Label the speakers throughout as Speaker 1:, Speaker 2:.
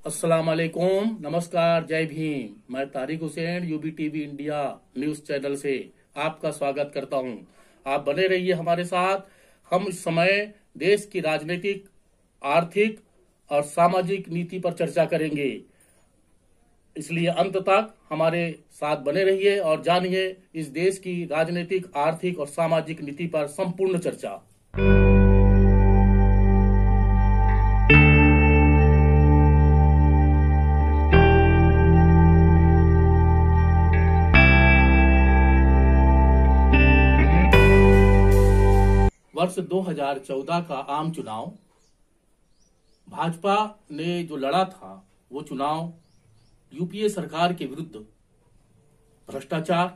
Speaker 1: अस्सलाम वालेकुम, नमस्कार, जय भीम। मैं Tariq Hussain UBTV India news channel से आपका स्वागत करता हूं। आप बने रहिए हमारे साथ। हम इस समय देश की राजनीतिक, आर्थिक और सामाजिक नीति पर चर्चा करेंगे, इसलिए अंत तक हमारे साथ बने रहिए और जानिए इस देश की राजनीतिक, आर्थिक और सामाजिक नीति पर संपूर्ण चर्चा। वर्ष 2014 का आम चुनाव, भाजपा ने जो लड़ा था वो चुनाव यूपीए सरकार के विरुद्ध भ्रष्टाचार,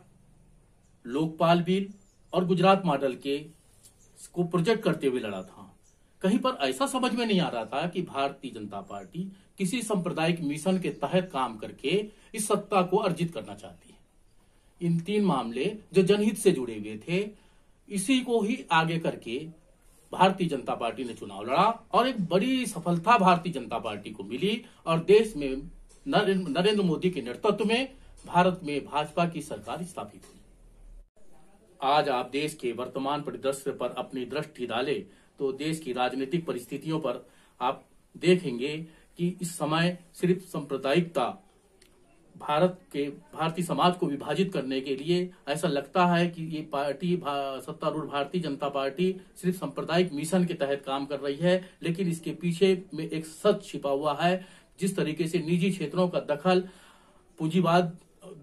Speaker 1: लोकपाल बिल और गुजरात मॉडल को प्रोजेक्ट करते हुए लड़ा था। कहीं पर ऐसा समझ में नहीं आ रहा था कि भारतीय जनता पार्टी किसी सांप्रदायिक मिशन के तहत काम करके इस सत्ता को अर्जित करना चाहती है। इन तीन मामले जो जनहित से जुड़े हुए थे, इसी को ही आगे करके भारतीय जनता पार्टी ने चुनाव लड़ा और एक बड़ी सफलता भारतीय जनता पार्टी को मिली और देश में नरेंद्र मोदी के नेतृत्व में भारत में भाजपा की सरकार स्थापित हुई। आज आप देश के वर्तमान परिदृश्य पर अपनी दृष्टि डालें तो देश की राजनीतिक परिस्थितियों पर आप देखेंगे कि इस समय सिर्फ सांप्रदायिकता भारतीय समाज को विभाजित करने के लिए ऐसा लगता है कि ये पार्टी सत्तारूढ़ भारतीय जनता पार्टी सिर्फ सांप्रदायिक मिशन के तहत काम कर रही है, लेकिन इसके पीछे में एक सच छिपा हुआ है। जिस तरीके से निजी क्षेत्रों का दखल, पूंजीवाद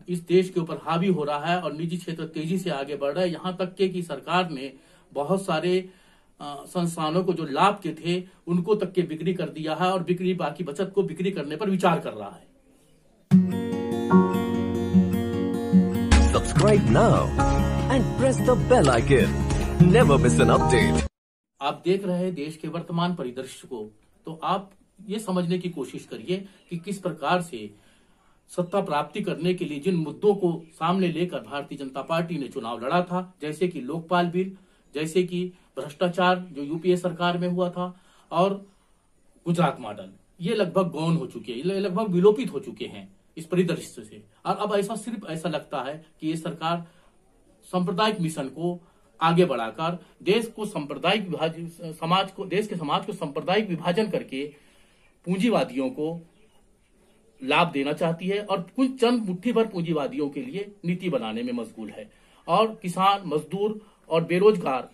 Speaker 1: इस देश के ऊपर हावी हो रहा है और निजी क्षेत्र तेजी से आगे बढ़ रहा है, यहाँ तक कि सरकार ने बहुत सारे संस्थानों को जो लाभ के थे उनको तक के बिक्री कर दिया है और बाकी बचत को बिक्री करने पर विचार कर रहा है।
Speaker 2: Subscribe now and press the bell icon. Never miss an update.
Speaker 1: आप देख रहे हैं देश के वर्तमान परिदृश्य को, तो आप ये समझने की कोशिश करिए कि किस प्रकार से सत्ता प्राप्ति करने के लिए जिन मुद्दों को सामने लेकर भारतीय जनता पार्टी ने चुनाव लड़ा था, जैसे कि लोकपाल बिल, जैसे कि भ्रष्टाचार जो यूपीए सरकार में हुआ था और गुजरात मॉडल, ये लगभग गौण हो चुके हैं, लगभग विलोपित हो चुके हैं इस परिदृश्य से। और अब सिर्फ ऐसा लगता है कि ये सरकार सांप्रदायिक मिशन को आगे बढ़ाकर देश के समाज को सांप्रदायिक विभाजन करके पूंजीवादियों को लाभ देना चाहती है और कुछ चंद मुट्ठी भर पूंजीवादियों के लिए नीति बनाने में मशगूल है। और किसान, मजदूर और बेरोजगार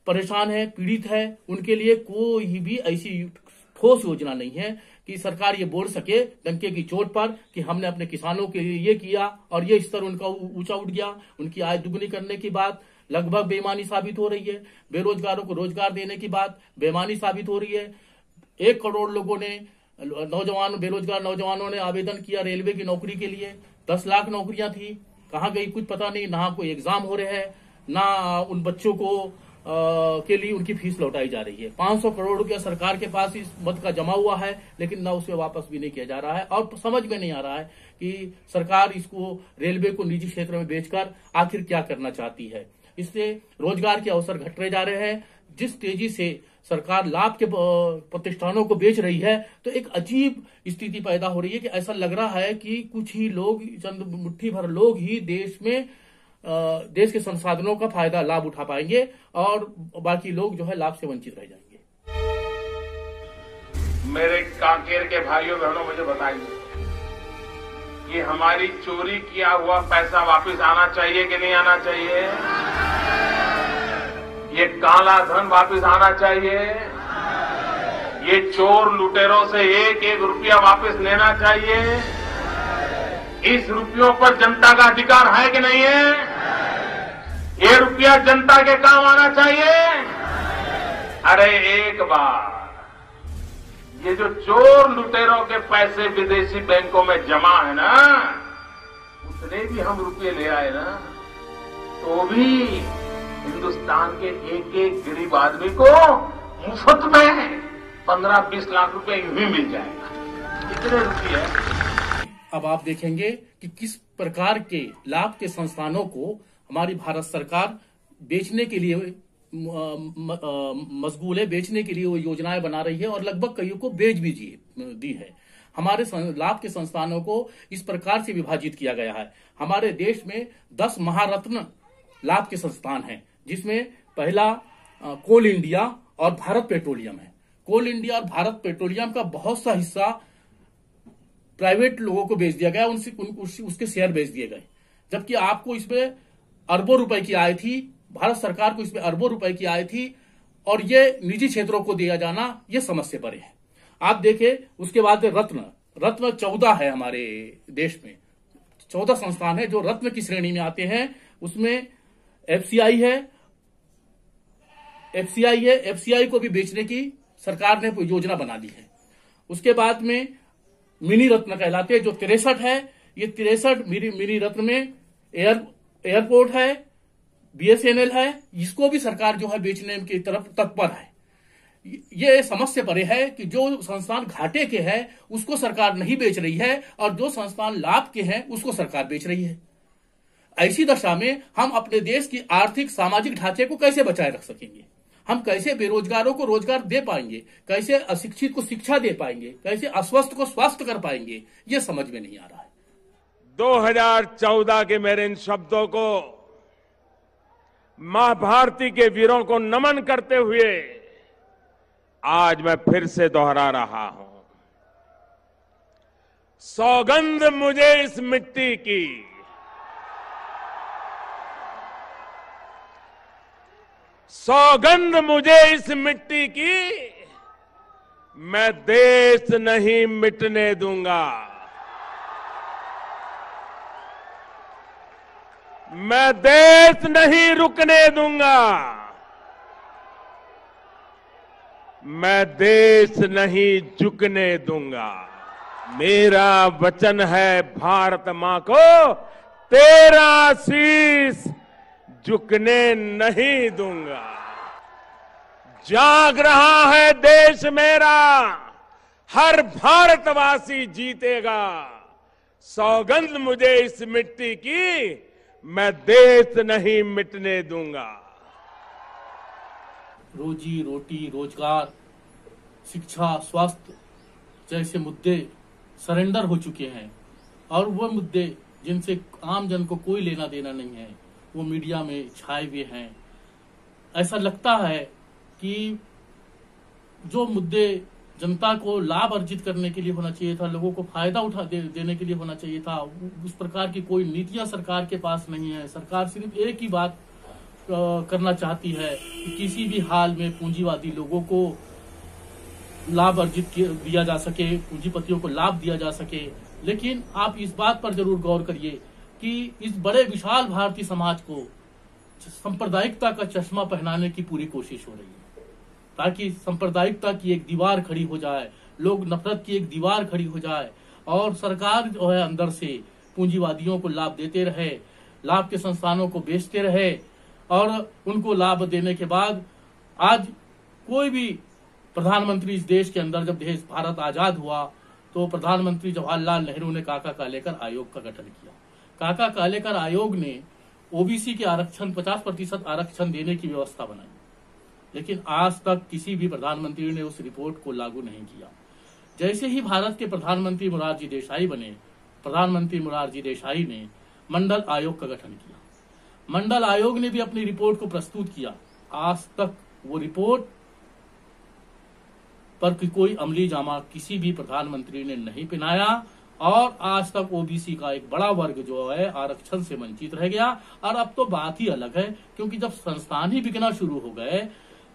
Speaker 1: परेशान है, पीड़ित है, उनके लिए कोई भी ऐसी ठोस योजना नहीं है कि सरकार ये बोल सके डंके की चोट पर कि हमने अपने किसानों के लिए ये किया और ये स्तर उनका ऊंचा उठ गया। उनकी आय दुगनी करने की बात लगभग बेईमानी साबित हो रही है। बेरोजगारों को रोजगार देने की बात बेईमानी साबित हो रही है। 1 करोड़ लोगों ने बेरोजगार नौजवानों ने आवेदन किया रेलवे की नौकरी के लिए। 10 लाख नौकरियां थी, कहाँ गई कुछ पता नहीं। ना कोई एग्जाम हो रहे हैं, ना उन बच्चों को के लिए उनकी फीस लौटाई जा रही है। 500 करोड़ रुपया सरकार के पास इस मद का जमा हुआ है, लेकिन ना उसे वापस भी नहीं किया जा रहा है। और समझ में नहीं आ रहा है कि सरकार इसको रेलवे को निजी क्षेत्र में बेचकर आखिर क्या करना चाहती है। इससे रोजगार के अवसर घट रहे जा रहे हैं। जिस तेजी से सरकार लाभ के प्रतिष्ठानों को बेच रही है, तो एक अजीब स्थिति पैदा हो रही है कि ऐसा लग रहा है कि कुछ ही लोग, चंद मुट्ठी भर लोग ही देश के संसाधनों का फायदा लाभ उठा पाएंगे और बाकी लोग जो है लाभ से वंचित रह जाएंगे।
Speaker 3: मेरे कांकेर के भाइयों बहनों, मुझे बताइए, ये हमारी चोरी किया हुआ पैसा वापस आना चाहिए कि नहीं आना चाहिए? ये काला धन वापस आना चाहिए? ये चोर लुटेरों से एक एक रुपया वापस लेना चाहिए? इस रुपयों पर जनता का अधिकार है कि नहीं है? ये रुपया जनता के काम आना चाहिए। अरे एक बार ये जो चोर लुटेरों के पैसे विदेशी बैंकों में जमा है ना, उतने भी हम रुपये ले आए ना, तो भी हिंदुस्तान के एक एक गरीब आदमी को मुफ्त में 15-20 लाख रुपए यूं ही मिल जाएगा। इतने रुपये।
Speaker 1: अब आप देखेंगे कि किस प्रकार के लाभ के संस्थानों को हमारी भारत सरकार बेचने के लिए मशगूल है, बेचने के लिए वो योजनाएं बना रही है और लगभग कईयों को बेच भी दी है। हमारे लाभ के संस्थानों को इस प्रकार से विभाजित किया गया है। हमारे देश में 10 महारत्न लाभ के संस्थान हैं, जिसमें पहला कोल इंडिया और भारत पेट्रोलियम है। कोल इंडिया और भारत पेट्रोलियम का बहुत सा हिस्सा प्राइवेट लोगों को बेच दिया गया, उसके शेयर बेच दिए गए, जबकि आपको इसमें अरबों रुपए की आय थी। भारत सरकार को इसमें अरबों रुपए की आय थी और ये निजी क्षेत्रों को दिया जाना ये समझ से परे है। आप देखें, उसके बाद रत्न 14 है हमारे देश में, 14 संस्थान है जो रत्न की श्रेणी में आते हैं। उसमें एफसीआई है। एफसीआई को भी बेचने की सरकार ने योजना बना ली है। उसके बाद में मिनी रत्न कहलाते हैं जो 63 है। ये 63 मिनी रत्न में एयरपोर्ट है, बीएसएनएल है, इसको भी सरकार जो है बेचने की तरफ तत्पर है। ये समझ से परे है कि जो संस्थान घाटे के हैं उसको सरकार नहीं बेच रही है और जो संस्थान लाभ के हैं उसको सरकार बेच रही है। ऐसी दशा में हम अपने देश की आर्थिक सामाजिक ढांचे को कैसे बचाए रख सकेंगे? हम कैसे बेरोजगारों को रोजगार दे पाएंगे? कैसे अशिक्षित को शिक्षा दे पाएंगे? कैसे अस्वस्थ को स्वस्थ कर पाएंगे? ये समझ में नहीं आ रहा है।
Speaker 3: 2014 के मेरे इन शब्दों को मां भारती के वीरों को नमन करते हुए आज मैं फिर से दोहरा रहा हूं। सौगंध मुझे इस मिट्टी की, सौगंध मुझे इस मिट्टी की, मैं देश नहीं मिटने दूंगा। मैं देश नहीं रुकने दूंगा। मैं देश नहीं झुकने दूंगा। मेरा वचन है भारत मां को, तेरा शीश झुकने नहीं दूंगा। जाग रहा है देश मेरा, हर भारतवासी जीतेगा। सौगंध मुझे इस मिट्टी की, मैं देश नहीं मिटने दूंगा।
Speaker 1: रोजी रोटी, रोजगार, शिक्षा, स्वास्थ्य जैसे मुद्दे सरेंडर हो चुके हैं और वो मुद्दे जिनसे आम जन को कोई लेना देना नहीं है वो मीडिया में छाए हुए हैं। ऐसा लगता है कि जो मुद्दे जनता को लाभ अर्जित करने के लिए होना चाहिए था, लोगों को फायदा देने के लिए होना चाहिए था, उस प्रकार की कोई नीतियां सरकार के पास नहीं है। सरकार सिर्फ एक ही बात करना चाहती है कि किसी भी हाल में पूंजीवादी लोगों को लाभ अर्जित दिया जा सके, पूंजीपतियों को लाभ दिया जा सके। लेकिन आप इस बात पर जरूर गौर करिए कि इस बड़े विशाल भारतीय समाज को सांप्रदायिकता का चश्मा पहनाने की पूरी कोशिश हो रही है, ताकि सांप्रदायिकता की एक दीवार खड़ी हो जाए, लोग नफरत की एक दीवार खड़ी हो जाए और सरकार जो है अंदर से पूंजीवादियों को लाभ देते रहे, लाभ के संस्थानों को बेचते रहे और उनको लाभ देने के बाद आज कोई भी प्रधानमंत्री इस देश के अंदर, जब देश भारत आजाद हुआ तो प्रधानमंत्री जवाहरलाल नेहरू ने काका कालेकर आयोग का गठन किया। काका कालेकर आयोग ने ओबीसी के आरक्षण 50% आरक्षण देने की व्यवस्था बनाई, लेकिन आज तक किसी भी प्रधानमंत्री ने उस रिपोर्ट को लागू नहीं किया। जैसे ही भारत के प्रधानमंत्री मोरारजी देसाई बने, प्रधानमंत्री मोरारजी देसाई ने मंडल आयोग का गठन किया। मंडल आयोग ने भी अपनी रिपोर्ट को प्रस्तुत किया। आज तक वो रिपोर्ट पर कोई अमली जामा किसी भी प्रधानमंत्री ने नहीं पहनाया और आज तक ओबीसी का एक बड़ा वर्ग जो है आरक्षण से वंचित रह गया। और अब तो बात ही अलग है, क्योंकि जब संस्थान ही बिकना शुरू हो गए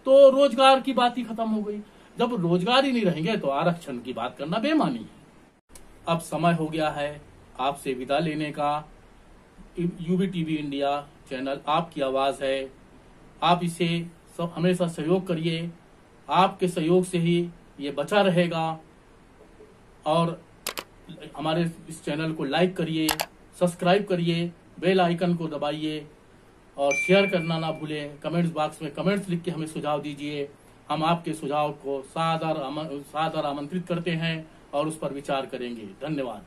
Speaker 1: तो रोजगार की बात ही खत्म हो गई। जब रोजगार ही नहीं रहेंगे तो आरक्षण की बात करना बेमानी है। अब समय हो गया है आपसे विदा लेने का। यूबी टीवी इंडिया चैनल आपकी आवाज है, आप इसे सब हमेशा सहयोग करिए। आपके सहयोग से ही ये बचा रहेगा और हमारे इस चैनल को लाइक करिए, सब्सक्राइब करिए, बेल आइकन को दबाइए और शेयर करना ना भूलें। कमेंट्स बॉक्स में कमेंट्स लिख के हमें सुझाव दीजिए। हम आपके सुझाव को सादर आमंत्रित करते हैं और उस पर विचार करेंगे। धन्यवाद।